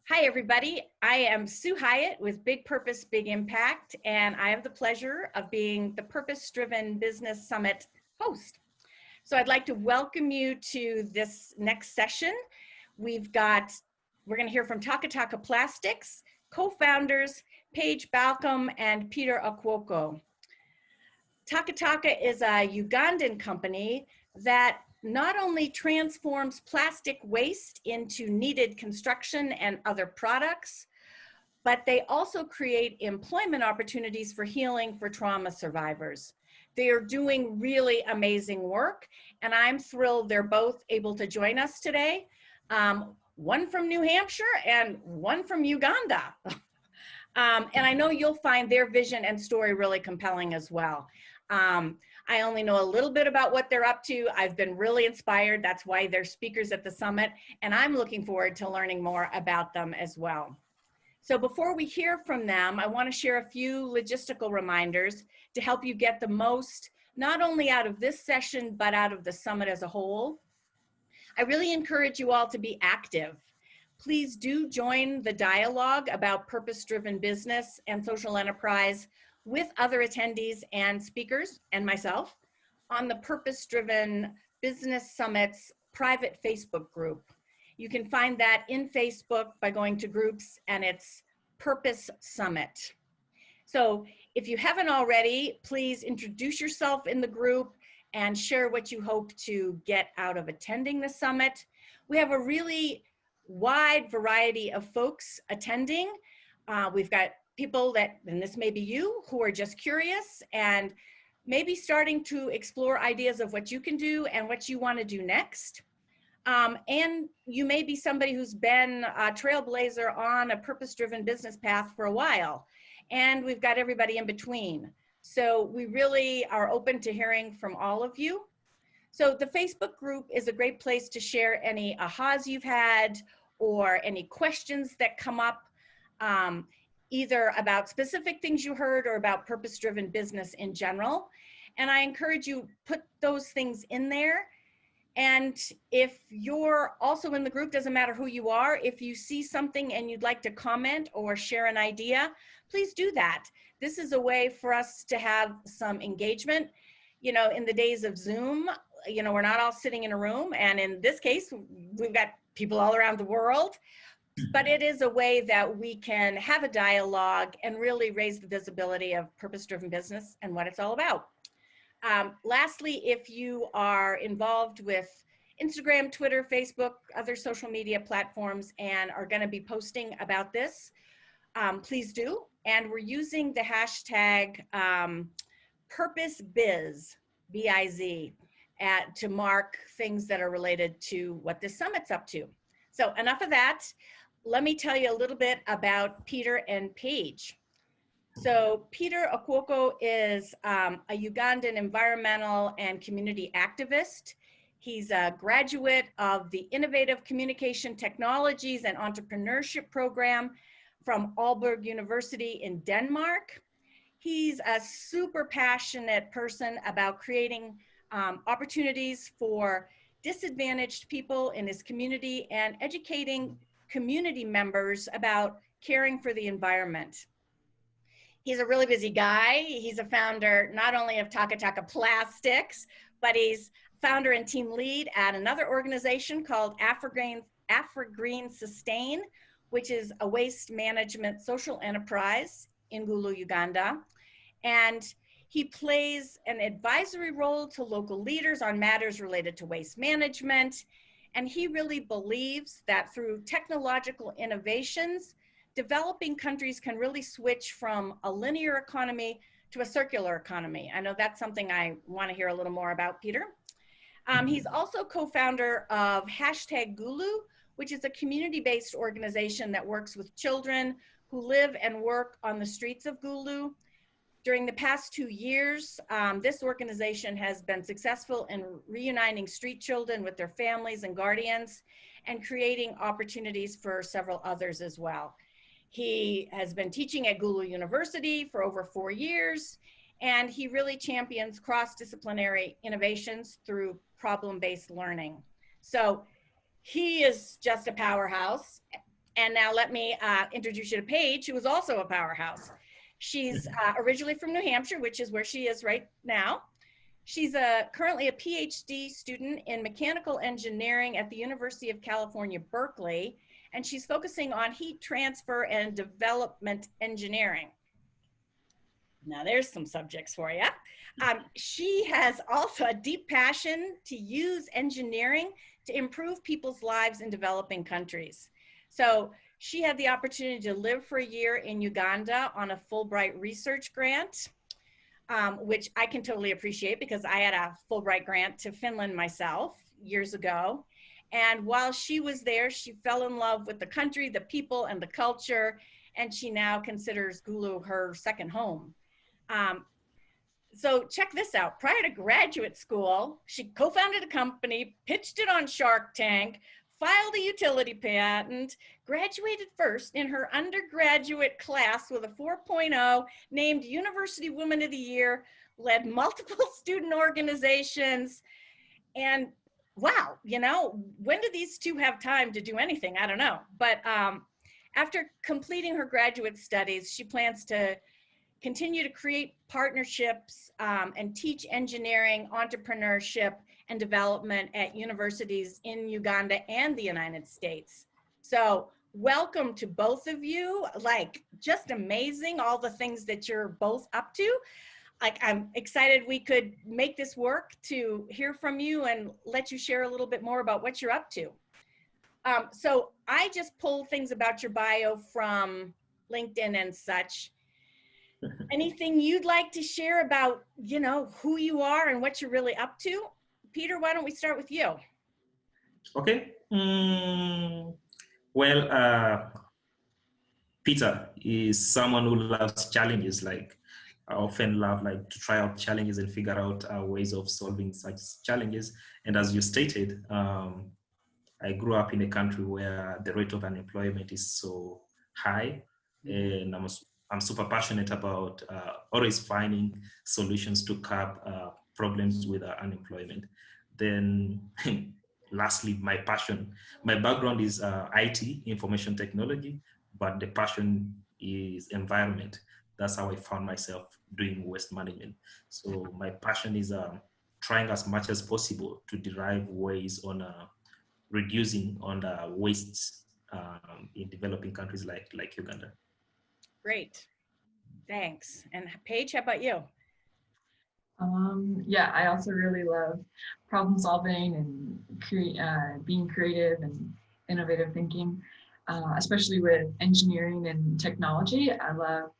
Hi, everybody. I am Sue Hyatt with Big Purpose, Big Impact, and I have the pleasure of being the Purpose Driven Business Summit host. So I'd like to welcome you to this next session. We're going to hear from TakatakaPlastics, co-founders Paige, Balcom, and Peter Okwoko. Takataka is a Ugandan company that not only transforms plastic waste into needed construction and other products, but they also create employment opportunities for healing for trauma survivors. They are doing really amazing work, and I'm thrilled they're both able to join us today. One from New Hampshire and one from Uganda. And I know you'll find their vision and story really compelling as well. I only know a little bit about what they're up to. I've been really inspired. That's why they're speakers at the summit, and I'm looking forward to learning more about them as well. So before we hear from them, I want to share a few logistical reminders to help you get the most, not only out of this session, but out of the summit as a whole. I really encourage you all to be active. Please do join the dialogue about purpose-driven business and social enterprise with other attendees and speakers and myself on the Purpose-Driven Business Summit's private Facebook group. You can find that in Facebook by going to groups, and it's Purpose Summit. So if you haven't already, please introduce yourself in the group and share what you hope to get out of attending the summit. We have a really wide variety of folks attending. We've got people that, and this may be you, who are just curious and maybe starting to explore ideas of what you can do and what you want to do next. And you may be somebody who's been a trailblazer on a purpose-driven business path for a while. And we've got everybody in between. So we really are open to hearing from all of you. So the Facebook group is a great place to share any ahas you've had or any questions that come up, either about specific things you heard or about purpose-driven business in general. And I encourage you put those things in there. And if you're also in the group, doesn't matter who you are, if you see something and you'd like to comment or share an idea, please do that. This is a way for us to have some engagement. You know, in the days of Zoom, you know, we're not all sitting in a room. And in this case, we've got people all around the world. But it is a way that we can have a dialogue and really raise the visibility of purpose-driven business and what it's all about. Lastly, if you are involved with Instagram, Twitter, Facebook, other social media platforms, and are going to be posting about this, please do. And we're using the hashtag PurposeBiz, B-I-Z, to mark things that are related to what this summit's up to. So enough of that. Let me tell you a little bit about Peter and Paige. So Peter Okwoko is a Ugandan environmental and community activist. He's a graduate of the Innovative Communication Technologies and Entrepreneurship Program from Aalborg University in Denmark. He's a super passionate person about creating opportunities for disadvantaged people in his community and educating community members about caring for the environment. He's a really busy guy. He's a founder not only of TakatakaPlastics, but he's founder and team lead at another organization called AfriGreen Sustain, which is a waste management social enterprise in Gulu, Uganda. And he plays an advisory role to local leaders on matters related to waste management. And he really believes that through technological innovations, developing countries can really switch from a linear economy to a circular economy. I know that's something I want to hear a little more about, Peter. He's also co-founder of #Gulu, which is a community-based organization that works with children who live and work on the streets of Gulu. During the past 2 years, this organization has been successful in reuniting street children with their families and guardians and creating opportunities for several others as well. He has been teaching at Gulu University for over 4 years, and he really champions cross-disciplinary innovations through problem-based learning. So he is just a powerhouse. And now let me introduce you to Paige, who is also a powerhouse. She's originally from New Hampshire, which is where she is right now. She's currently a PhD student in mechanical engineering at the University of California, Berkeley, and she's focusing on heat transfer and development engineering. Now there's some subjects for you. She has also a deep passion to use engineering to improve people's lives in developing countries. So she had the opportunity to live for a year in Uganda on a Fulbright research grant, which I can totally appreciate because I had a Fulbright grant to Finland myself years ago. And while she was there, she fell in love with the country, the people, and the culture, and she now considers Gulu her second home. So check this out. Prior to graduate school, she co-founded a company, pitched it on Shark Tank, filed a utility patent, graduated first in her undergraduate class with a 4.0, named University Woman of the Year, led multiple student organizations, and wow, you know, when do these two have time to do anything? I don't know. But after completing her graduate studies, she plans to continue to create partnerships and teach engineering, entrepreneurship, and development at universities in Uganda and the United States. So welcome to both of you. Like, just amazing, all the things that you're both up to. Like, I'm excited we could make this work to hear from you and let you share a little bit more about what you're up to. So I just pulled things about your bio from LinkedIn and such. Anything you'd like to share about, you know, who you are and what you're really up to? Peter, why don't we start with you? Okay. Well, Peter is someone who loves challenges. Like, I often love like to try out challenges and figure out ways of solving such challenges. And as you stated, I grew up in a country where the rate of unemployment is so high, and I'm super passionate about always finding solutions to curb problems with unemployment. Then lastly, my background is IT, information technology, but the passion is environment. That's how I found myself doing waste management. So my passion is trying as much as possible to derive ways on reducing on the wastes in developing countries like Uganda. Great, thanks. And Paige, how about you? Yeah, I also really love problem solving and being creative and innovative thinking, especially with engineering and technology. I love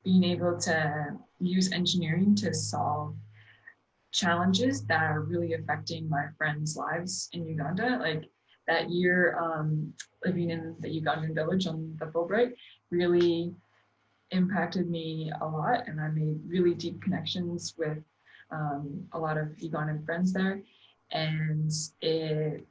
being able to use engineering to solve challenges that are really affecting my friends' lives in Uganda. Like that year living in the Ugandan village on the Fulbright really impacted me a lot, and I made really deep connections with a lot of Ugandan friends there, and it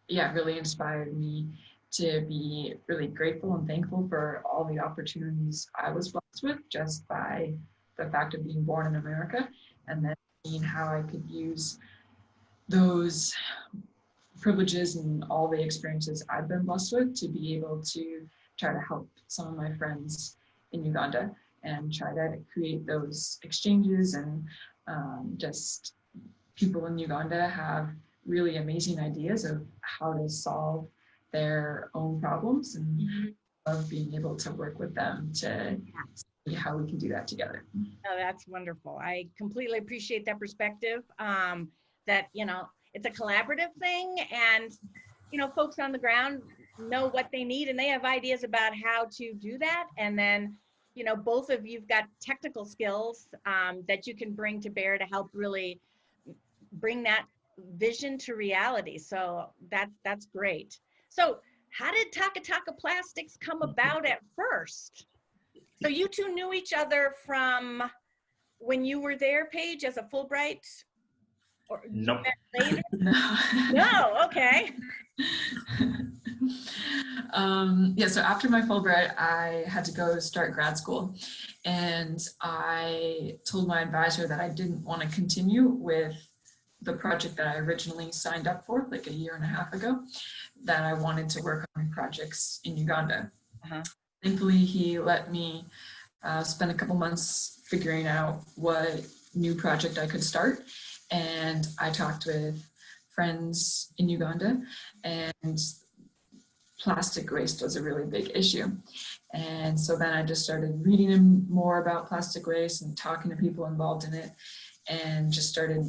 really inspired me to be really grateful and thankful for all the opportunities I was blessed with just by the fact of being born in America, and then seeing how I could use those privileges and all the experiences I've been blessed with to be able to try to help some of my friends in Uganda and try to create those exchanges. And just people in Uganda have really amazing ideas of how to solve their own problems, and love being able to work with them to see how we can do that together. Oh, that's wonderful. I completely appreciate that perspective, that, you know, it's a collaborative thing, and, you know, folks on the ground know what they need and they have ideas about how to do that. And then, you know, both of you've got technical skills that you can bring to bear to help really bring that vision to reality. So that's great. So how did TakatakaPlastics come about at first? So you two knew each other from when you were there, Paige, as a Fulbright? Or No. Later? No, okay. Yeah, so after my Fulbright, I had to go start grad school, and I told my advisor that I didn't want to continue with the project that I originally signed up for like a year and a half ago, that I wanted to work on projects in Uganda. Thankfully, he let me spend a couple months figuring out what new project I could start. And I talked with friends in Uganda, and plastic waste was a really big issue. And so then I just started reading more about plastic waste and talking to people involved in it, and just started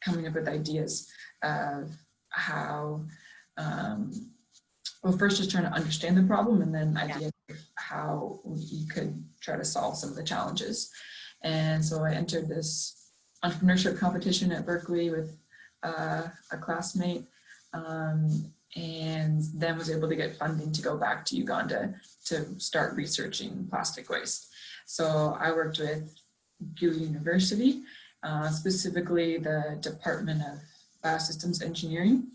coming up with ideas of how, well, first just trying to understand the problem, and then ideas of how you could try to solve some of the challenges. And so I entered this entrepreneurship competition at Berkeley with a classmate, and then was able to get funding to go back to Uganda to start researching plastic waste. So I worked with Gulu University, specifically the Department of Biosystems Engineering.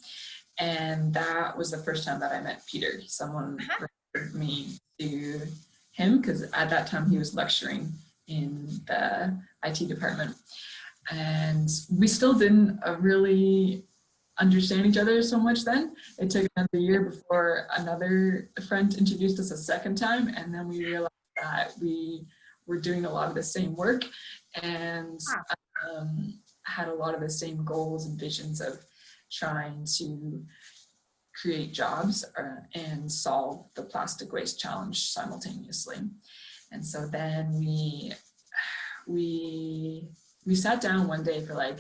And that was the first time that I met Peter. Someone referred me to him because at that time he was lecturing in the IT department. And we still didn't really understand each other so much then. It took another year before another friend introduced us a second time, and then we realized that we were doing a lot of the same work and had a lot of the same goals and visions of trying to create jobs and solve the plastic waste challenge simultaneously. And so then we sat down one day for like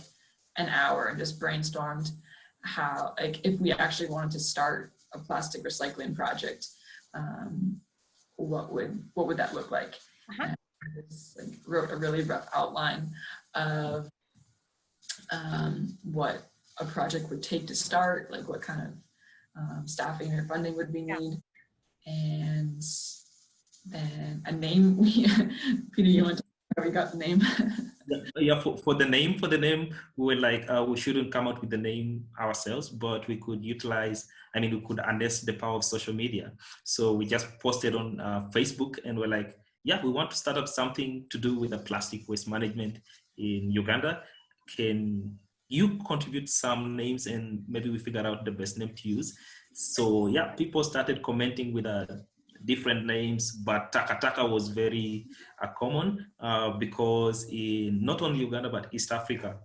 an hour and just brainstormed how, like, if we actually wanted to start a plastic recycling project, what would that look like? And I just, like, wrote a really rough outline of what a project would take to start, like what kind of staffing or funding would we need, and then a name. Peter, you want to how we got the name? For the name, we were like, we shouldn't come out with the name ourselves, but we could utilize, I mean, we could harness the power of social media. So we just posted on Facebook, and we're like, yeah, we want to start up something to do with the plastic waste management in Uganda. Can you contribute some names, and maybe we figure out the best name to use? So yeah, people started commenting with different names, but Takataka was very common because in not only Uganda, but East Africa,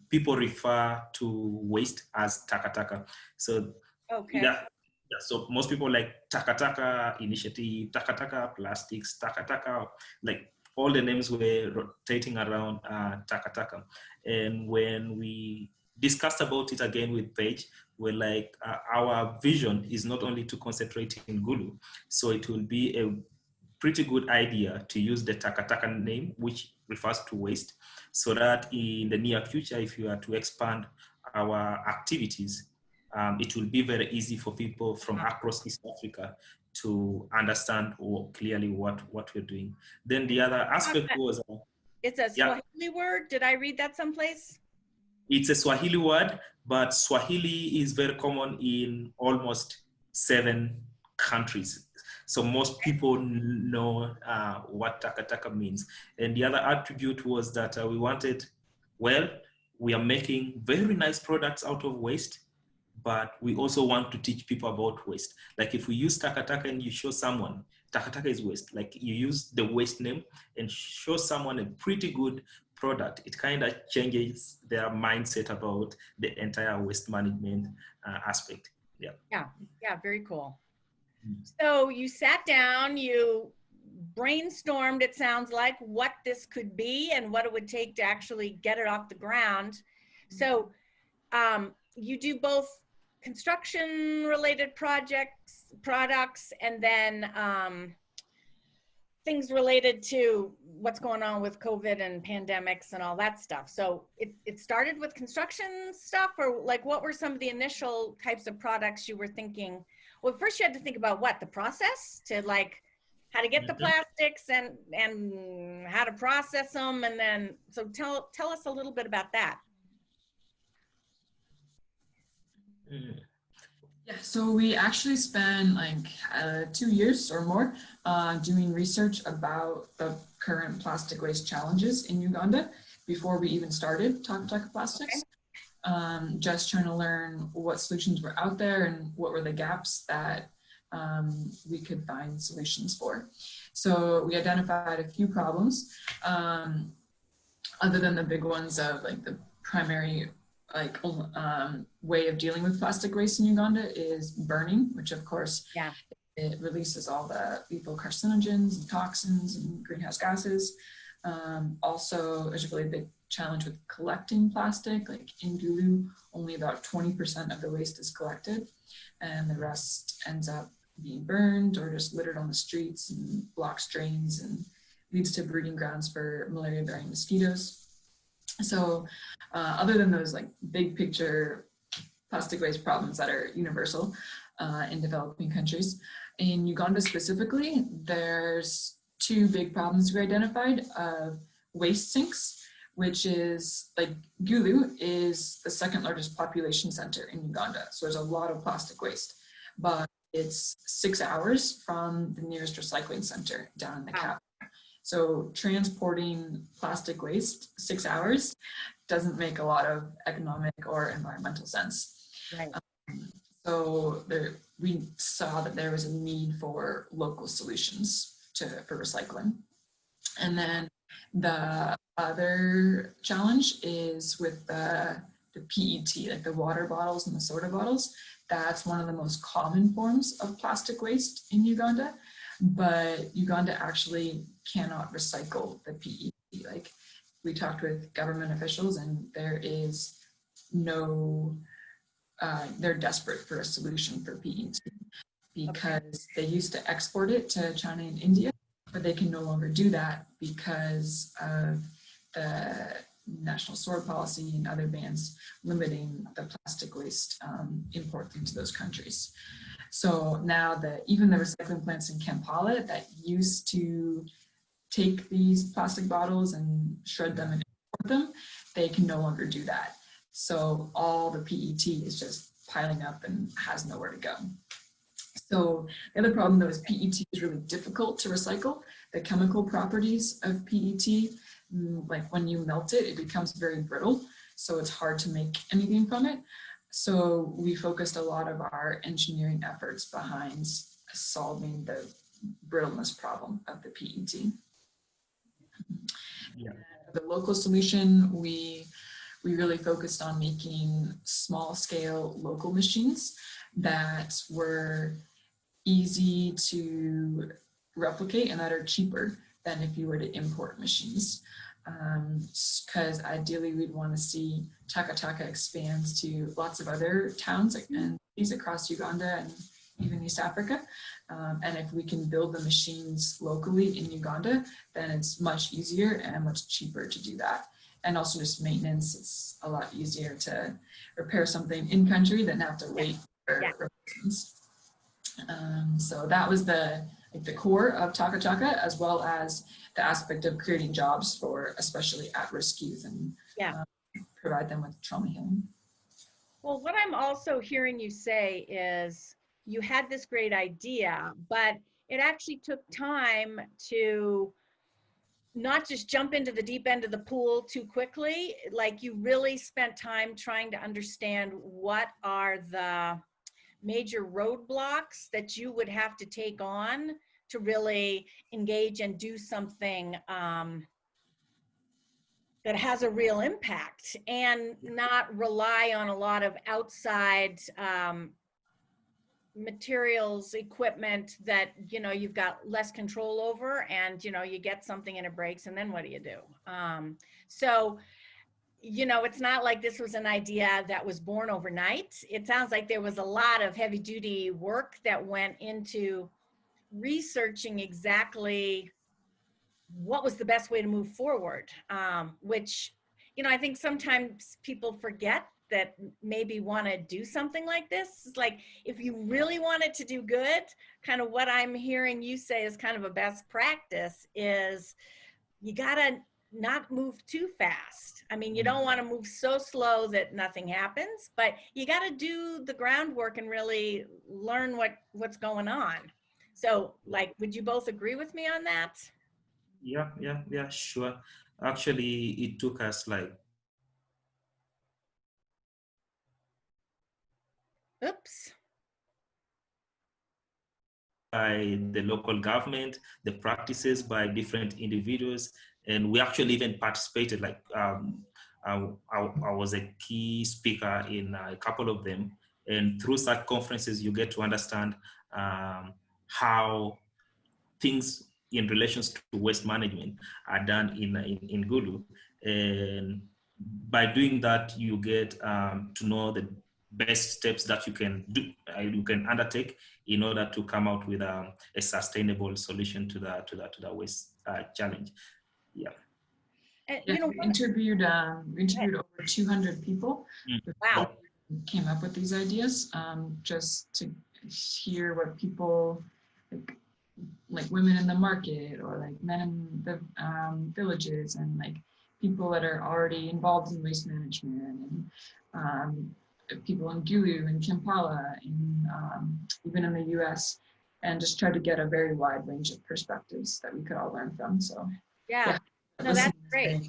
people refer to waste as Takataka. So yeah, so most people like Takataka Initiative, TakatakaPlastics, Takataka, like all the names were rotating around Takataka. And when we discussed about it again with Paige, we're like, our vision is not only to concentrate in Gulu, so it will be a pretty good idea to use the Takataka name, which refers to waste, so that in the near future, if you are to expand our activities, it will be very easy for people from across East Africa to understand clearly what we're doing. Then the other aspect was... It's a Swahili word? Did I read that someplace? It's a Swahili word, but Swahili is very common in almost 7 countries. So most people know what Takataka means. And the other attribute was that we wanted, well, we are making very nice products out of waste, but we also want to teach people about waste. Like if we use Takataka and you show someone, Takataka is waste, like you use the waste name and show someone a pretty good product, it kind of changes their mindset about the entire waste management aspect. Yeah, very cool. So you sat down, you brainstormed, it sounds like, what this could be and what it would take to actually get it off the ground. So you do both construction related products, and then things related to what's going on with COVID and pandemics and all that stuff. So it started with construction stuff, or like what were some of the initial types of products you were thinking? Well, first you had to think about what, the process to like how to get the plastics and how to process them. And then, so tell us a little bit about that. Yeah, so we actually spent like 2 years or more doing research about the current plastic waste challenges in Uganda. before we even started TakatakaPlastics. Just trying to learn what solutions were out there and what were the gaps that we could find solutions for. So we identified a few problems, other than the big ones of like the primary way of dealing with plastic waste in Uganda is burning, which of course, it releases all the lethal carcinogens and toxins and greenhouse gases. Also, there's a really big challenge with collecting plastic. Like in Gulu, only about 20% of the waste is collected, and the rest ends up being burned or just littered on the streets and blocks drains and leads to breeding grounds for malaria-bearing mosquitoes. So other than those like big picture plastic waste problems that are universal in developing countries, in Uganda specifically, there's two big problems we identified of waste sinks, which is like Gulu is the second largest population center in Uganda. So there's a lot of plastic waste, but it's 6 hours from the nearest recycling center down in the capital. So transporting plastic waste 6 hours doesn't make a lot of economic or environmental sense. Right. So we saw that there was a need for local solutions for recycling. And then the other challenge is with the PET, like the water bottles and the soda bottles. That's one of the most common forms of plastic waste in Uganda, but Uganda actually cannot recycle the PET. Like we talked with government officials and there is no, they're desperate for a solution for PET because they used to export it to China and India, but they can no longer do that because of the national sword policy and other bans limiting the plastic waste imports into those countries. So now even the recycling plants in Kampala that used to take these plastic bottles and shred them and import them, they can no longer do that. So all the PET is just piling up and has nowhere to go. So the other problem though is PET is really difficult to recycle. The chemical properties of PET, like when you melt it, it becomes very brittle. So it's hard to make anything from it. So we focused a lot of our engineering efforts behind solving the brittleness problem of the PET. Yeah. The local solution, we really focused on making small scale local machines that were easy to replicate and that are cheaper than if you were to import machines. Because ideally we'd want to see Takataka expand to lots of other towns and cities across Uganda and even East Africa. And if we can build the machines locally in Uganda, then it's much easier and much cheaper to do that. And also just maintenance, it's a lot easier to repair something in country than have to wait for replacements. So that was the core of Takataka, as well as the aspect of creating jobs for especially at-risk youth and provide them with trauma healing. Well, what I'm also hearing you say is you had this great idea, but it actually took time to not just jump into the deep end of the pool too quickly. Like you really spent time trying to understand what are the major roadblocks that you would have to take on to really engage and do something that has a real impact and not rely on a lot of outside materials, equipment that, you know, you've got less control over, and, you know, you get something and it breaks, and then what do you do? So, you know, it's not like this was an idea that was born overnight. It sounds like there was a lot of heavy duty work that went into researching exactly what was the best way to move forward, which, you know, I think sometimes people forget that maybe want to do something like this. It's like, if you really wanted to do good, kind of what I'm hearing you say is kind of a best practice is you got to not move too fast. I mean, you don't want to move so slow that nothing happens, but you got to do the groundwork and really learn what's going on. So, like, would you both agree with me on that? Yeah, sure. Actually, it took us like Oops. by the local government, the practices by different individuals, and we actually even participated. Like I was a key speaker in a couple of them, and through such conferences, you get to understand how things in relations to waste management are done in Gulu, and by doing that, you get to know the best steps that you can do, you can undertake in order to come out with a sustainable solution to the waste challenge. Yeah. And, Yeah, you know, we interviewed over 200 people wow. who came up with these ideas, just to hear what people like women in the market, or like men in the villages, and like people that are already involved in waste management, and people in Gulu and Kampala, and even in the US, and just try to get a very wide range of perspectives that we could all learn from. So Yeah. No, that's great.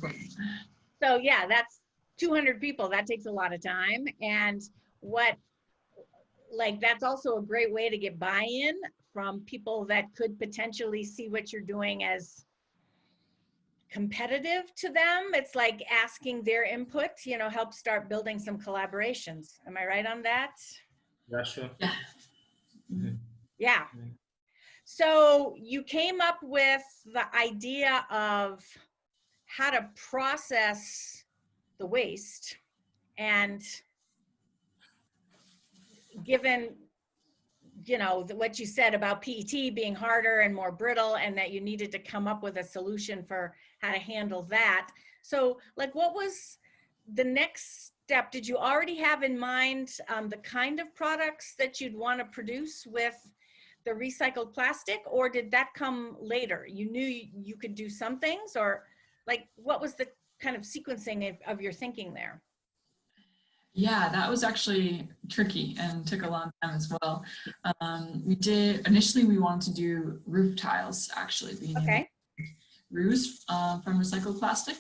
So yeah, that's 200 people. That takes a lot of time. And that's also a great way to get buy-in from people that could potentially see what you're doing as competitive to them. It's like asking their input, help start building some collaborations. Am I right on that? Yeah, sure. Yeah. Mm-hmm. Yeah. So you came up with the idea of how to process the waste, and given what you said about PET being harder and more brittle, and that you needed to come up with a solution for how to handle that. So like, what was the next step? Did you already have in mind the kind of products that you'd want to produce with the recycled plastic, or did that come later? You knew you could do some things, or like, what was the kind of sequencing of your thinking there? Yeah, that was actually tricky and took a long time as well. Initially we wanted to do roof tiles, actually, being able to make roofs from recycled plastic.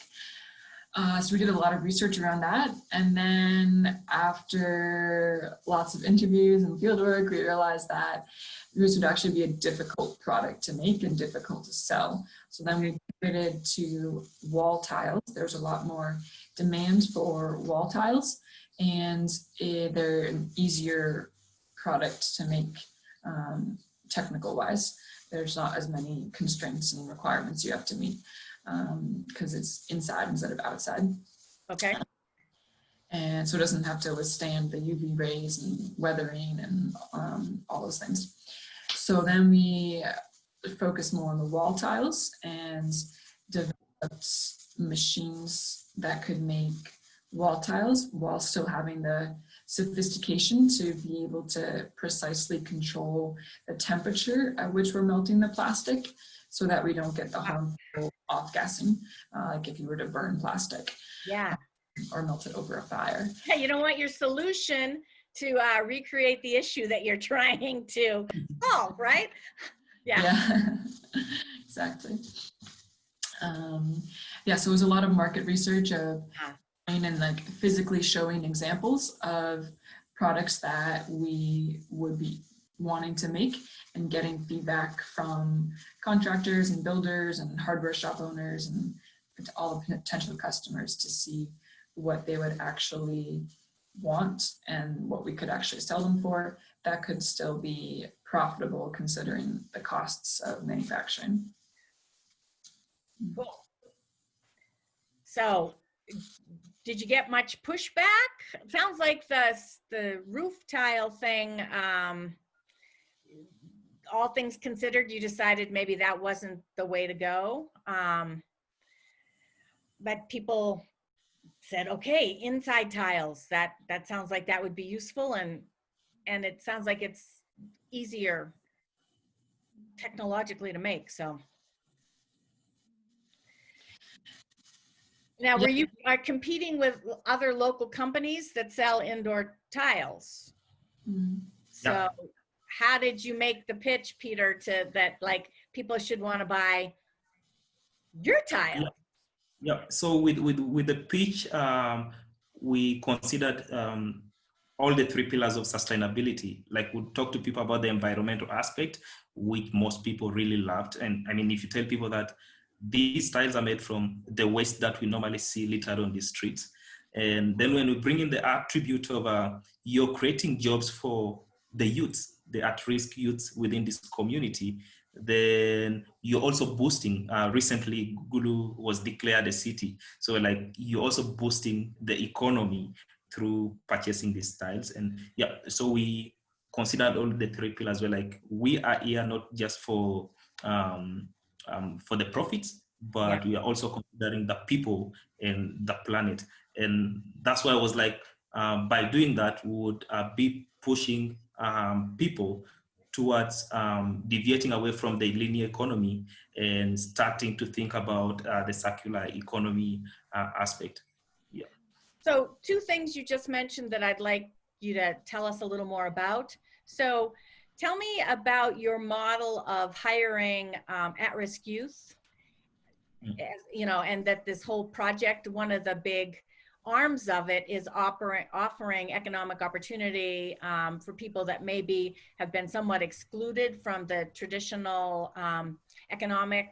So we did a lot of research around that. And then after lots of interviews and fieldwork, we realized that roofs would actually be a difficult product to make and difficult to sell. So then we pivoted to wall tiles. There's a lot more demand for wall tiles, and they're an easier product to make technical wise. There's not as many constraints and requirements you have to meet, because it's inside instead of outside. Okay. And so it doesn't have to withstand the UV rays and weathering and all those things. So then we focused more on the wall tiles and developed machines that could make wall tiles while still having the sophistication to be able to precisely control the temperature at which we're melting the plastic, so that we don't get the harmful off-gassing, like if you were to burn plastic. Yeah. Or melt it over a fire. Yeah, you don't want your solution to recreate the issue that you're trying to solve, right? Yeah, exactly. Yeah, so it was a lot of market research of and like physically showing examples of products that we would be wanting to make, and getting feedback from contractors and builders and hardware shop owners and all the potential customers to see what they would actually want and what we could actually sell them for that could still be profitable considering the costs of manufacturing. Cool. So did you get much pushback? It sounds like the roof tile thing, all things considered, you decided maybe that wasn't the way to go. But people said, okay, inside tiles, that sounds like that would be useful, and it sounds like it's easier technologically to make. So now, were you competing with other local companies that sell indoor tiles? So how did you make the pitch, Peter, to that like people should want to buy your tile? Yeah. So with the pitch, we considered all the three pillars of sustainability. Like we talk to people about the environmental aspect, which most people really loved. And I mean, if you tell people that these tiles are made from the waste that we normally see littered on the streets, and then when we bring in the attribute of you're creating jobs for the youths, the at-risk youths within this community, then you're also boosting. Recently, Gulu was declared a city, so like you're also boosting the economy through purchasing these styles. And yeah, so we considered all the three pillars. Were like, we are here not just for the profits, but we are also considering the people and the planet. And that's why I was like, by doing that, we would be pushing people towards deviating away from the linear economy and starting to think about the circular economy aspect. Yeah. So two things you just mentioned that I'd like you to tell us a little more about. So tell me about your model of hiring at-risk youth, you know, and that this whole project, one of the big arms of it is offering economic opportunity for people that maybe have been somewhat excluded from the traditional economic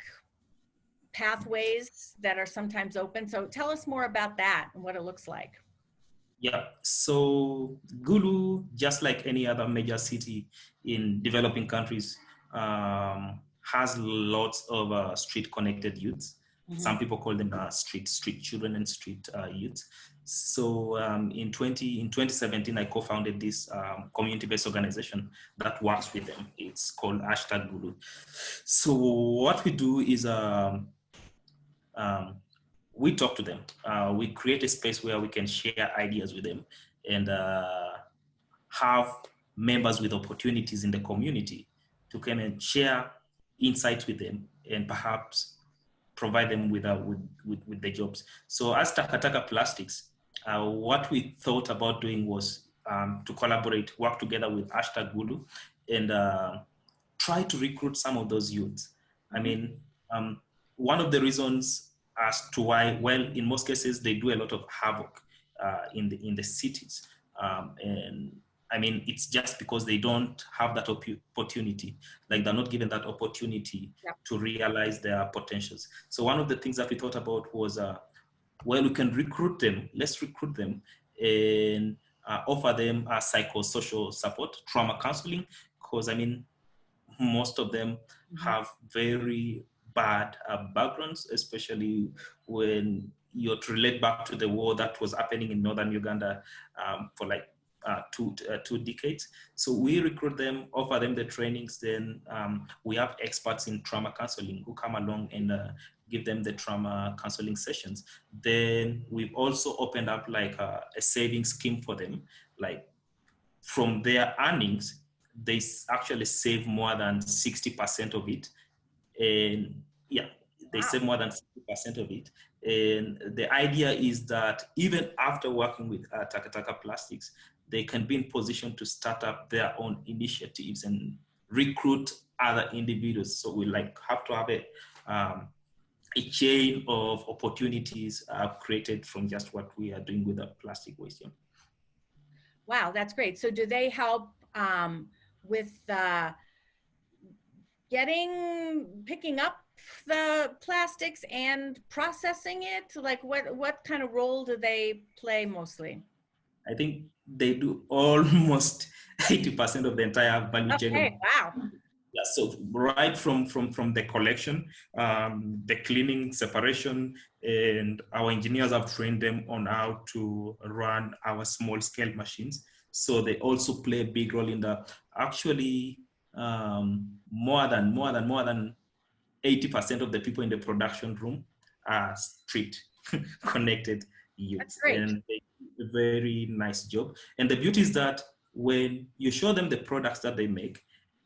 pathways that are sometimes open. So tell us more about that and what it looks like. Yeah, so Gulu, just like any other major city in developing countries, has lots of street-connected youths. Mm-hmm. Some people call them street children and street youths. So in 2017, I co-founded this community-based organization that works with them. It's called #Gulu. So what we do is we talk to them. We create a space where we can share ideas with them and have members with opportunities in the community to come and share insights with them and perhaps provide them with the jobs. So as TakatakaPlastics, what we thought about doing was to collaborate, work together with #Gulu and try to recruit some of those youths. I mean, one of the reasons as to why, well, in most cases, they do a lot of havoc in the cities. And I mean, it's just because they don't have that opportunity. Like they're not given that opportunity to realize their potentials. So one of the things that we thought about was, well, we can recruit them. Let's recruit them and offer them psychosocial support, trauma counseling, because I mean, most of them have very bad backgrounds, especially when you relate back to the war that was happening in northern Uganda for like two decades. So we recruit them, offer them the trainings, then we have experts in trauma counseling who come along and give them the trauma counseling sessions. Then we've also opened up like a savings scheme for them, like from their earnings, they actually save more than 60% of it. And yeah, they save more than 60% of it. And the idea is that even after working with TakatakaPlastics, they can be in position to start up their own initiatives and recruit other individuals. So we like have to have a chain of opportunities created from just what we are doing with the plastic waste. Yeah. Wow, that's great. So do they help with picking up the plastics and processing it? Like what kind of role do they play mostly? I think they do almost 80% of the entire value chain. Okay, wow. Yeah, so right from the collection, the cleaning, separation, and our engineers have trained them on how to run our small scale machines. So they also play a big role in the actually more than 80% of the people in the production room are street connected youths, and they do a very nice job. And the beauty is that when you show them the products that they make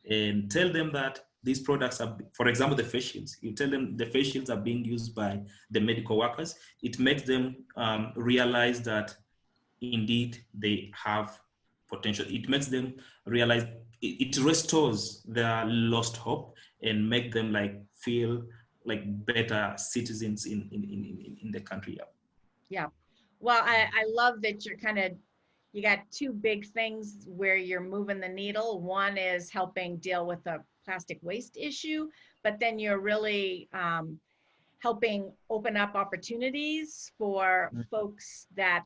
and tell them that these products are, for example, the face shields, you tell them the face shields are being used by the medical workers, it makes them realize that indeed they have potential. It makes them realize, it restores their lost hope and make them like feel like better citizens in the country. Yeah. Yeah. Well, I love that you got two big things where you're moving the needle. One is helping deal with the plastic waste issue, but then you're really helping open up opportunities for folks that,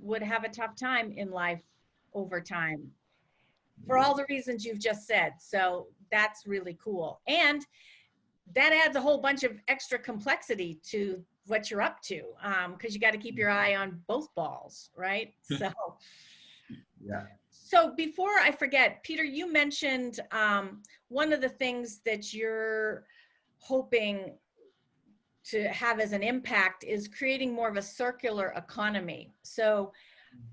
would have a tough time in life over time for all the reasons you've just said. So that's really cool. And that adds a whole bunch of extra complexity to what you're up to, because you got to keep your eye on both balls, right? So, Yeah. so before I forget, Peter, you mentioned one of the things that you're hoping to have as an impact is creating more of a circular economy. So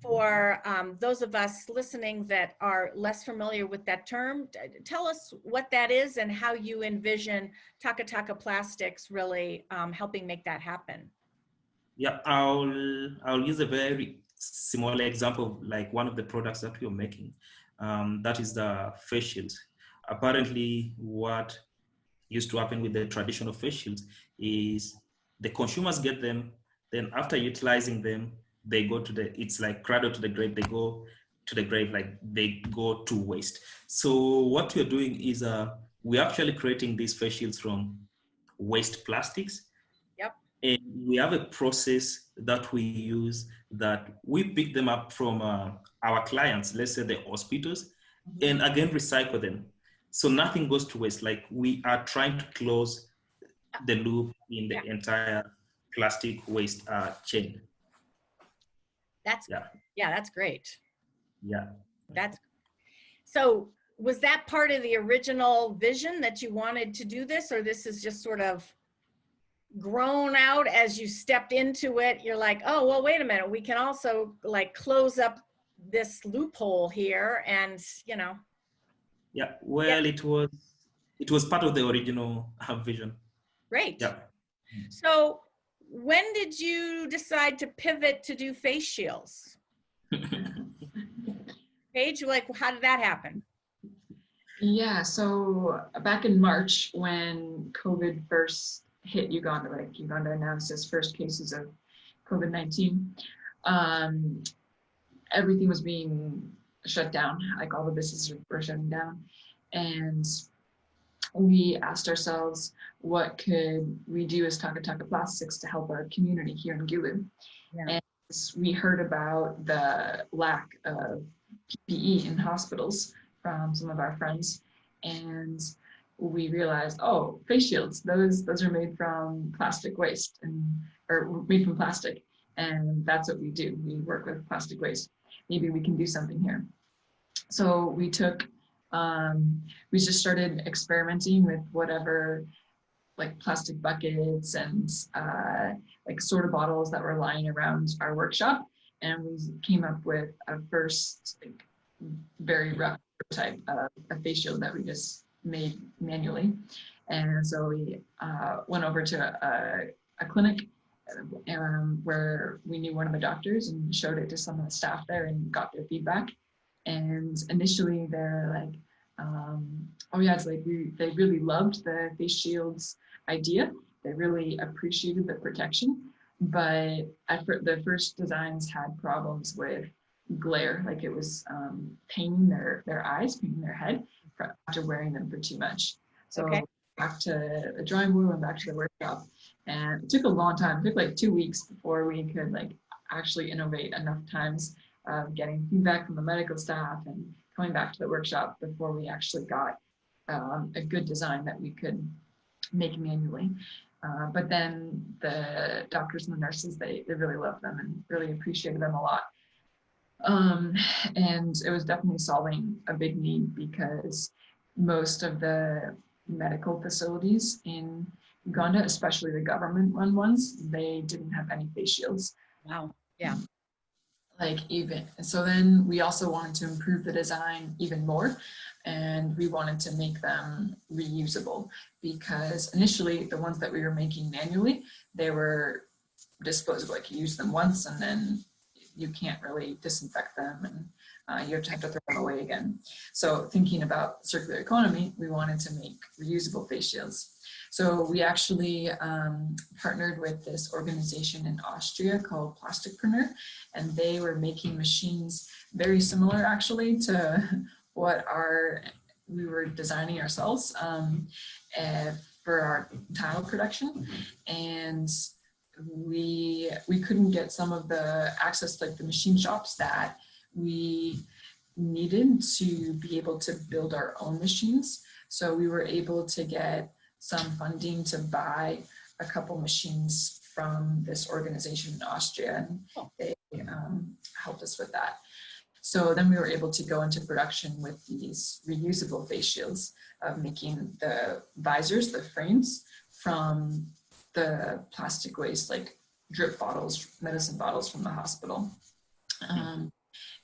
for those of us listening that are less familiar with that term, tell us what that is and how you envision TakatakaPlastics really helping make that happen. Yeah, I'll use a very small example of like one of the products that we are making. That is the face shields. Apparently, what used to happen with the traditional face shields is the consumers get them, then after utilizing them, they go to it's like cradle to the grave, they go to the grave, like they go to waste. So what we're doing is we're actually creating these face shields from waste plastics. Yep. And we have a process that we use that we pick them up from our clients, let's say the hospitals, and again recycle them. So nothing goes to waste. Like we are trying to close the loop in the entire plastic waste chain. That's that's great. Yeah. So was that part of the original vision that you wanted to do this, or this is just sort of grown out as you stepped into it? You're like, oh, well, wait a minute, we can also like close up this loophole here, and Yeah, well, it was part of the original vision. Great. Yeah. So when did you decide to pivot to do face shields? Paige, like, how did that happen? Yeah, so back in March when COVID first hit Uganda, like Uganda announced its first cases of COVID-19, everything was being shut down, like all the businesses were shutting down. And we asked ourselves, what could we do as TakatakaPlastics to help our community here in Gulu? Yeah. And we heard about the lack of PPE in hospitals from some of our friends, and we realized, oh, face shields, those are made from plastic waste, or made from plastic, and that's what we do. We work with plastic waste. Maybe we can do something here. So we just started experimenting with whatever, like plastic buckets and like soda bottles that were lying around our workshop, and we came up with a first very rough prototype of a face shield that we just made manually. And so we went over to a clinic where we knew one of the doctors and showed it to some of the staff there and got their feedback. And initially they're like, oh yeah, it's like they really loved the face shields idea. They really appreciated the protection, but the first designs had problems with glare, like it was paining their eyes, paining their head after wearing them for too much. So back to the drawing board and back to the workshop, and it took a long time. It took like 2 weeks before we could like actually innovate enough times of getting feedback from the medical staff and coming back to the workshop before we actually got a good design that we could make manually. But then the doctors and the nurses, they really loved them and really appreciated them a lot. And it was definitely solving a big need, because most of the medical facilities in Uganda, especially the government-run ones, they didn't have any face shields. Wow. Yeah. So then we also wanted to improve the design even more, and we wanted to make them reusable, because initially the ones that we were making manually, they were disposable. Like you use them once and then you can't really disinfect them and you have to throw them away again. So thinking about circular economy, we wanted to make reusable face shields. So we actually partnered with this organization in Austria called Plasticpreneur, and they were making machines very similar actually to what we were designing ourselves for our tile production. And we couldn't get some of the access to like the machine shops that we needed to be able to build our own machines. So we were able to get some funding to buy a couple machines from this organization in Austria, and they helped us with that. So then we were able to go into production with these reusable face shields, making the visors, the frames, from the plastic waste, like drip bottles, medicine bottles from the hospital.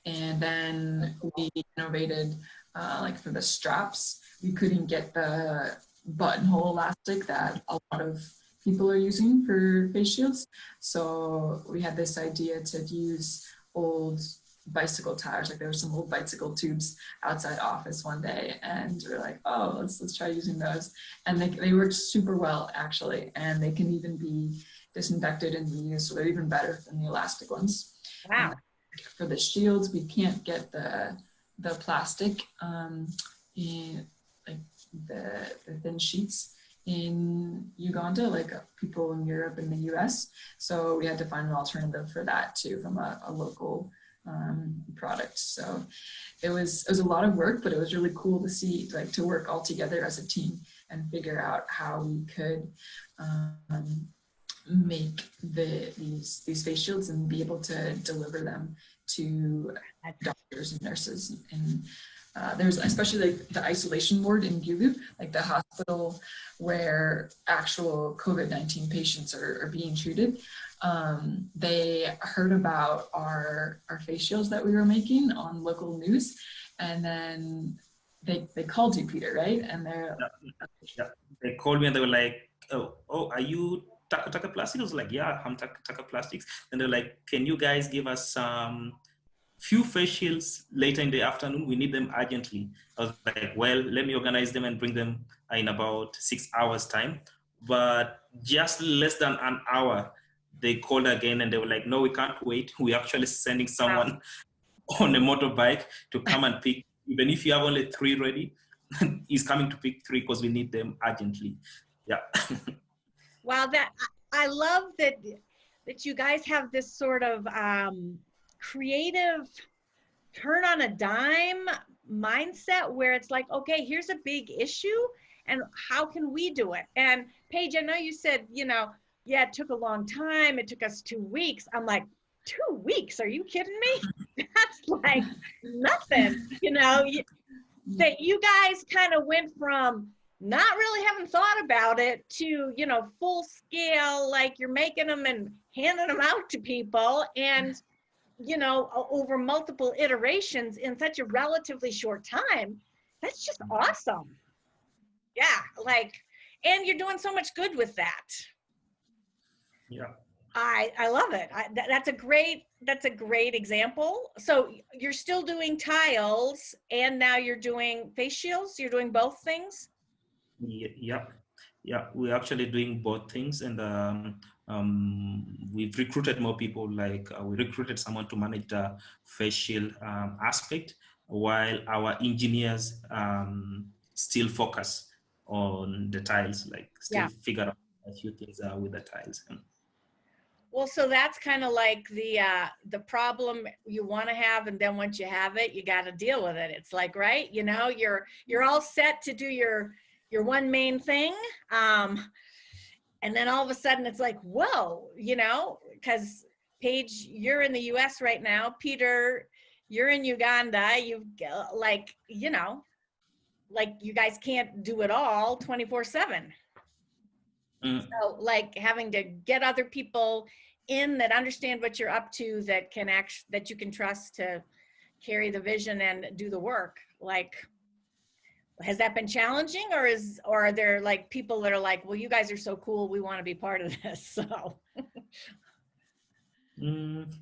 And then we innovated, like for the straps, we couldn't get the buttonhole elastic that a lot of people are using for face shields. So we had this idea to use old bicycle tires. Like there were some old bicycle tubes outside office one day, and we were like, oh, let's try using those. And they worked super well actually, and they can even be disinfected and reused, so they're even better than the elastic ones. Wow. For the shields, we can't get the plastic in like the thin sheets in Uganda, like people in Europe and the US. So we had to find an alternative for that too, from a local product. So it was a lot of work, but it was really cool to see, like, to work all together as a team and figure out how we could make these face shields and be able to deliver them to doctors and nurses. And there's especially like the isolation ward in Gulu, like the hospital where actual COVID-19 patients are being treated. They heard about our face shields that we were making on local news, and then they called you, Peter, right? And they called me and they were like, oh, are you TakatakaPlastics? I was like, yeah, I'm TakatakaPlastics. And they're like, can you guys give us some few face shields later in the afternoon? We need them urgently. I was like, well, let me organize them and bring them in about 6 hours time. But just less than an hour, they called again and they were like, no, we can't wait. We're actually sending someone on a motorbike to come and pick, even if you have only 3 ready, he's coming to pick 3 because we need them urgently. Yeah. Wow, I love that you guys have this sort of creative turn on a dime mindset where it's like, okay, here's a big issue and how can we do it? And Paige, I know you said, yeah, it took a long time. It took us 2 weeks. I'm like, 2 weeks? Are you kidding me? That's like nothing, that you guys kind of went from not really having thought about it to, full scale, like you're making them and handing them out to people, and, over multiple iterations in such a relatively short time. That's just awesome. Yeah, and you're doing so much good with that. Yeah. I love it. That's a great example. So you're still doing tiles and now you're doing face shields. You're doing both things. Yeah, we're actually doing both things, and we've recruited more people. Like we recruited someone to manage the face shield aspect, while our engineers still focus on the tiles, like still figure out a few things with the tiles. Well, so that's kind of like the problem you want to have, and then once you have it, you got to deal with it. It's like, right, you're all set to do your one main thing, and then all of a sudden it's like, whoa, because Paige, you're in the US right now. Peter, you're in Uganda. You've like you guys can't do it all 24/7. So like having to get other people in that understand what you're up to, that you can trust to carry the vision and do the work. Like, has that been challenging, or are there like people that are like, well, you guys are so cool, we want to be part of this? So.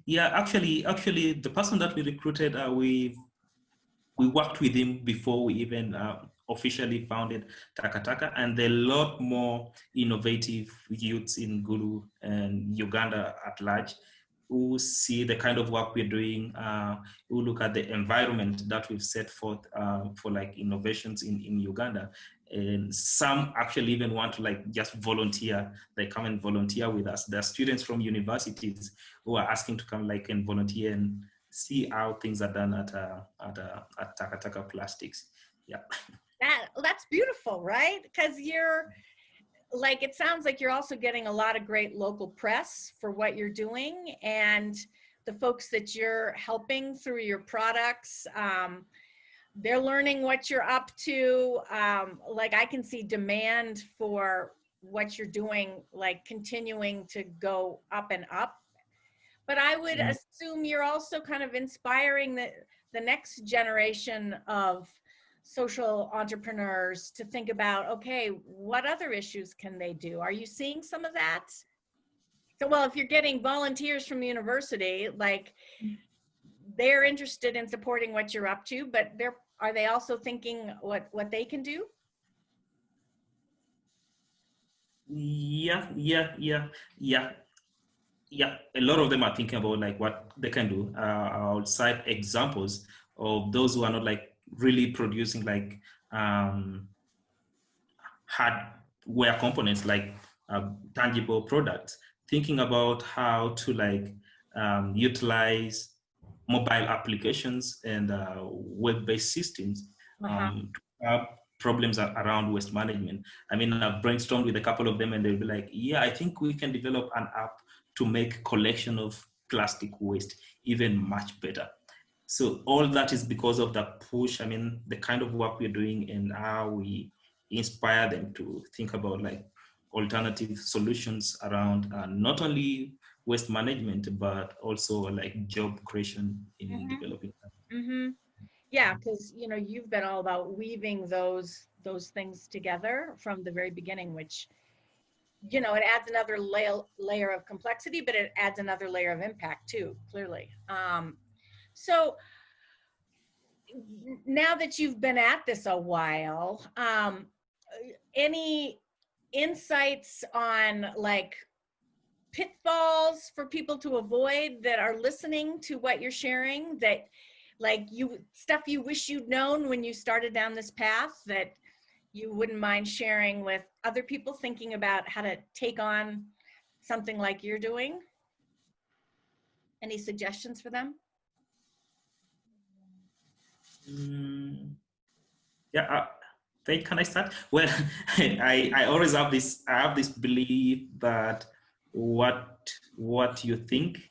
Yeah, actually, the person that we recruited, we've we worked with him before we even officially founded Takataka, and there are a lot more innovative youths in Gulu and Uganda at large who see the kind of work we're doing, who look at the environment that we've set forth for like innovations in Uganda. And some actually even want to like just volunteer. They come and volunteer with us. There are students from universities who are asking to come like and volunteer and see how things are done at TakatakaPlastics. Yeah. That's beautiful, right? Because you're like, it sounds like you're also getting a lot of great local press for what you're doing, and the folks that you're helping through your products, they're learning what you're up to. Like, I can see demand for what you're doing, like continuing to go up and up. But I would assume you're also kind of inspiring the next generation of social entrepreneurs to think about, okay, what other issues can they do? Are you seeing some of that? So, well, if you're getting volunteers from university, like they're interested in supporting what you're up to, but are they also thinking what they can do? Yeah. A lot of them are thinking about like what they can do. I'll cite examples of those who are not like really producing like hardware components, like tangible products, thinking about how to like utilize mobile applications and web-based systems to have problems around waste management. I mean, I've brainstormed with a couple of them and they'll be like, yeah, I think we can develop an app to make collection of plastic waste even much better. So all that is because of the push. I mean, the kind of work we're doing and how we inspire them to think about like alternative solutions around not only waste management, but also like job creation in developing countries. Yeah, because you've been all about weaving those things together from the very beginning, which it adds another layer of complexity, but it adds another layer of impact too, clearly. So now that you've been at this a while, any insights on like pitfalls for people to avoid that are listening to what you're sharing, that like stuff you wish you'd known when you started down this path that you wouldn't mind sharing with other people thinking about how to take on something like you're doing? Any suggestions for them? Yeah, Paige, can I start? Well, I always have this belief that what you think,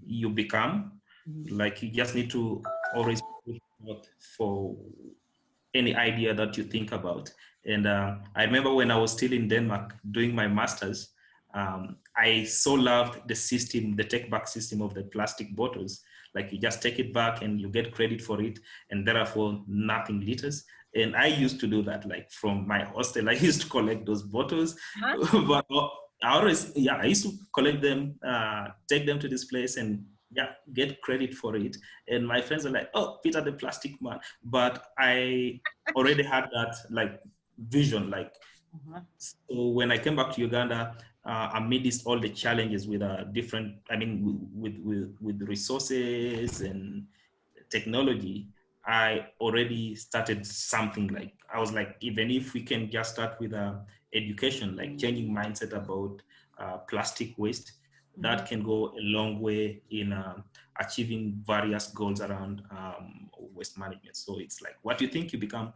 you become. Like you just need to always push out for any idea that you think about. And I remember when I was still in Denmark doing my master's, I so loved the system, the take back system of the plastic bottles. Like you just take it back and you get credit for it, and therefore nothing litters. And I used to do that, like from my hostel, I used to collect those bottles. But I used to collect them, take them to this place and get credit for it. And my friends are like, oh, Peter the plastic man. But I already had that like vision, like, so when I came back to Uganda, amidst all the challenges with with resources and technology, I already started something. Like I was like, even if we can just start with education, like changing mindset about plastic waste, that can go a long way in achieving various goals around waste management. So it's like what you think you become.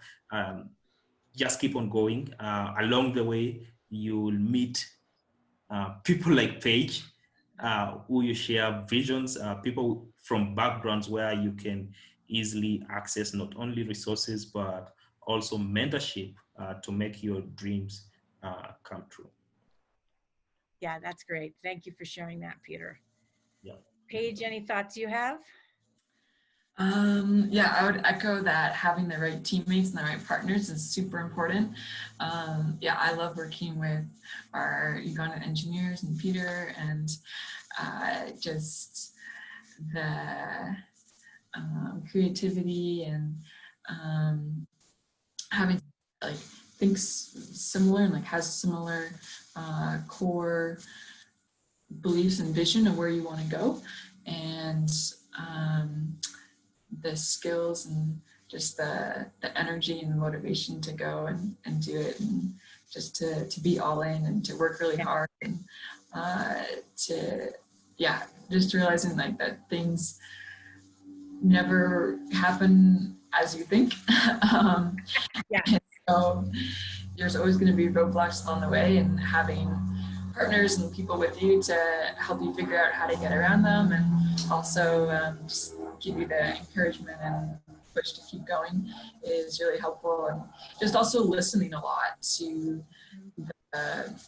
Just keep on going. Along the way, you'll meet people like Paige, who you share visions, people from backgrounds where you can easily access not only resources, but also mentorship to make your dreams come true. Yeah, that's great. Thank you for sharing that, Peter. Yeah. Paige, any thoughts you have? Yeah, I would echo that having the right teammates and the right partners is super important. Yeah, I love working with our Uganda engineers and Peter, and just creativity and having like thinks similar and like has similar core beliefs and vision of where you want to go, and the skills and just the energy and the motivation to go and do it, and just to be all in and to work really hard, and to just realizing like that things never happen as you think. So there's always going to be roadblocks along the way, and having partners and people with you to help you figure out how to get around them, and also just give you the encouragement and push to keep going is really helpful. And just also listening a lot to the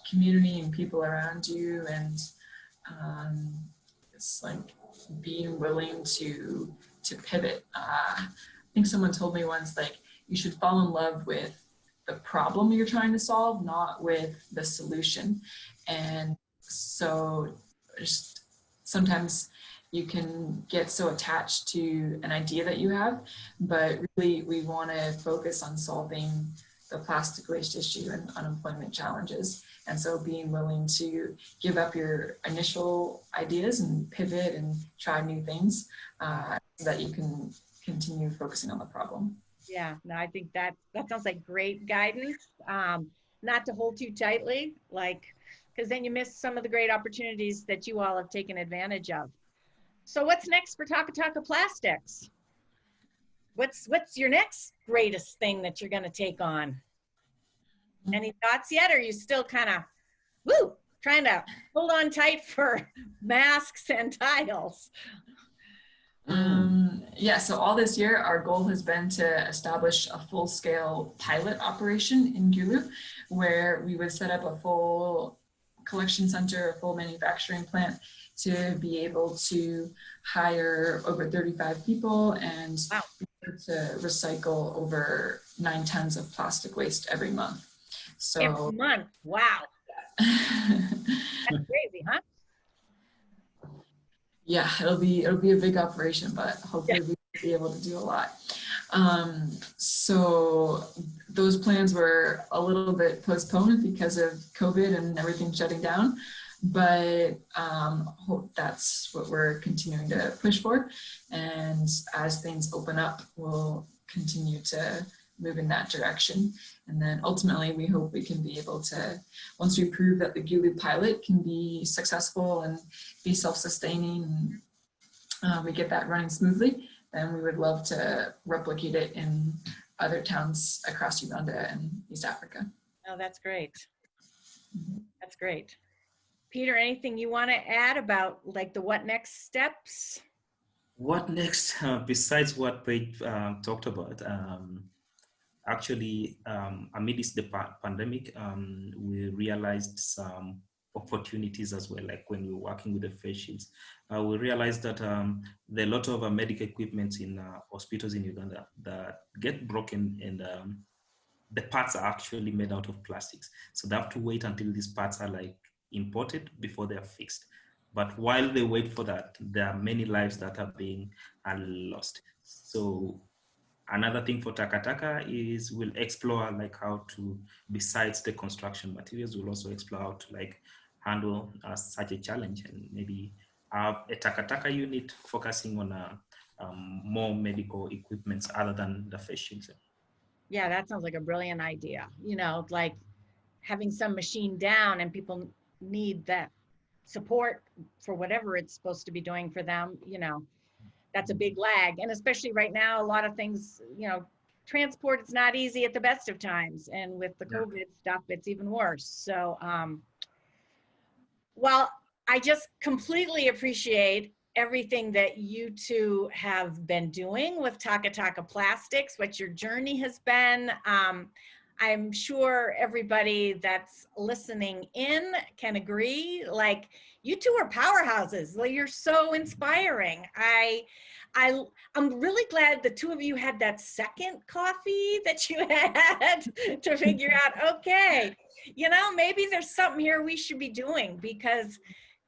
community and people around you, and it's like being willing to pivot. I think someone told me once, like, you should fall in love with the problem you're trying to solve, not with the solution. And so just sometimes you can get so attached to an idea that you have, but really we want to focus on solving the plastic waste issue and unemployment challenges. And so being willing to give up your initial ideas and pivot and try new things so that you can continue focusing on the problem. Yeah, no, I think that sounds like great guidance. Not to hold too tightly, like, because then you miss some of the great opportunities that you all have taken advantage of. So what's next for TakatakaPlastics? What's your next greatest thing that you're going to take on? Any thoughts yet? Or are you still kind of, trying to hold on tight for masks and tiles? So all this year, our goal has been to establish a full-scale pilot operation in Gulu, where we would set up a full collection center, a full manufacturing plant, to be able to hire over 35 people and to recycle over 9 tons of plastic waste every month. So every month, wow. That's crazy, huh? Yeah, it'll be a big operation, but hopefully we'll be able to do a lot. So those plans were a little bit postponed because of COVID and everything shutting down, but that's what we're continuing to push for. And as things open up, we'll continue to move in that direction. And then ultimately, we hope we can be able to, once we prove that the Gulu pilot can be successful and be self-sustaining, and we get that running smoothly, then we would love to replicate it in other towns across Uganda and East Africa. Oh, that's great. That's great. Peter, anything you want to add about like the what next steps? What next, besides what Paige talked about? Actually, amidst the pandemic, we realized some opportunities as well. Like when we were working with the face shields, we realized that there are a lot of medical equipment in hospitals in Uganda that get broken, and the parts are actually made out of plastics. So they have to wait until these parts are like imported before they are fixed. But while they wait for that, there are many lives that are being lost. So another thing for Takataka is we'll explore like how to, besides the construction materials, we'll also explore how to like handle such a challenge, and maybe have a Takataka unit focusing on more medical equipments other than the face shields. Yeah, that sounds like a brilliant idea. You know, like having some machine down and people need that support for whatever it's supposed to be doing for them, you know, that's a big lag. And especially right now, a lot of things, you know, transport, it's not easy at the best of times. And with the COVID stuff, it's even worse. So, well, I just completely appreciate everything that you two have been doing with TakatakaPlastics, what your journey has been. I'm sure everybody that's listening in can agree, like you two are powerhouses. Like, you're so inspiring. I'm really glad the two of you had that second coffee that you had to figure out, okay, you know, maybe there's something here we should be doing, because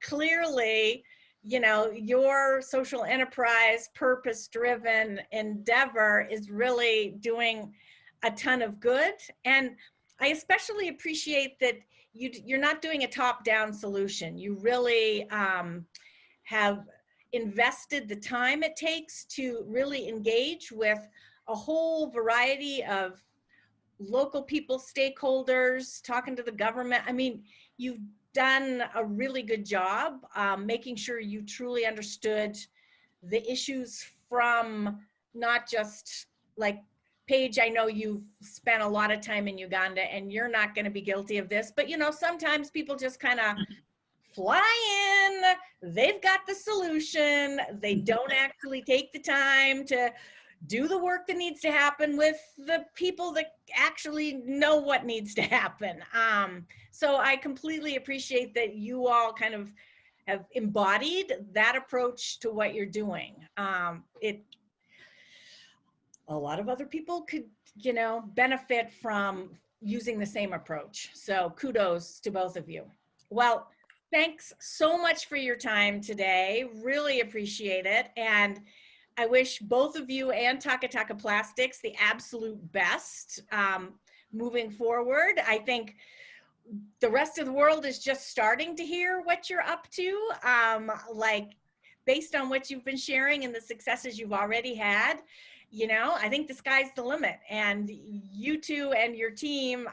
clearly you know, your social enterprise, purpose-driven endeavor is really doing a ton of good. And I especially appreciate that you're not doing a top-down solution. You really have invested the time it takes to really engage with a whole variety of local people, stakeholders, talking to the government. I mean, you've done a really good job making sure you truly understood the issues from not just like Paige, I know you've spent a lot of time in Uganda and you're not going to be guilty of this, but you know, sometimes people just kind of fly in, they've got the solution, they don't actually take the time to do the work that needs to happen with the people that actually know what needs to happen. So I completely appreciate that you all kind of have embodied that approach to what you're doing. A lot of other people could, you know, benefit from using the same approach. So kudos to both of you. Well, thanks so much for your time today. Really appreciate it. And I wish both of you and TakatakaPlastics the absolute best moving forward. I think the rest of the world is just starting to hear what you're up to, like based on what you've been sharing and the successes you've already had. You know, I think the sky's the limit, and you two and your team,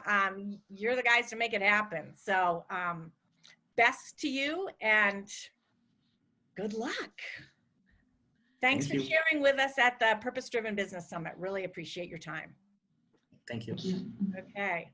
you're the guys to make it happen. So best to you and good luck. Thanks for sharing with us at the Purpose Driven Business Summit. Really appreciate your time. Thank you. Thank you. Okay.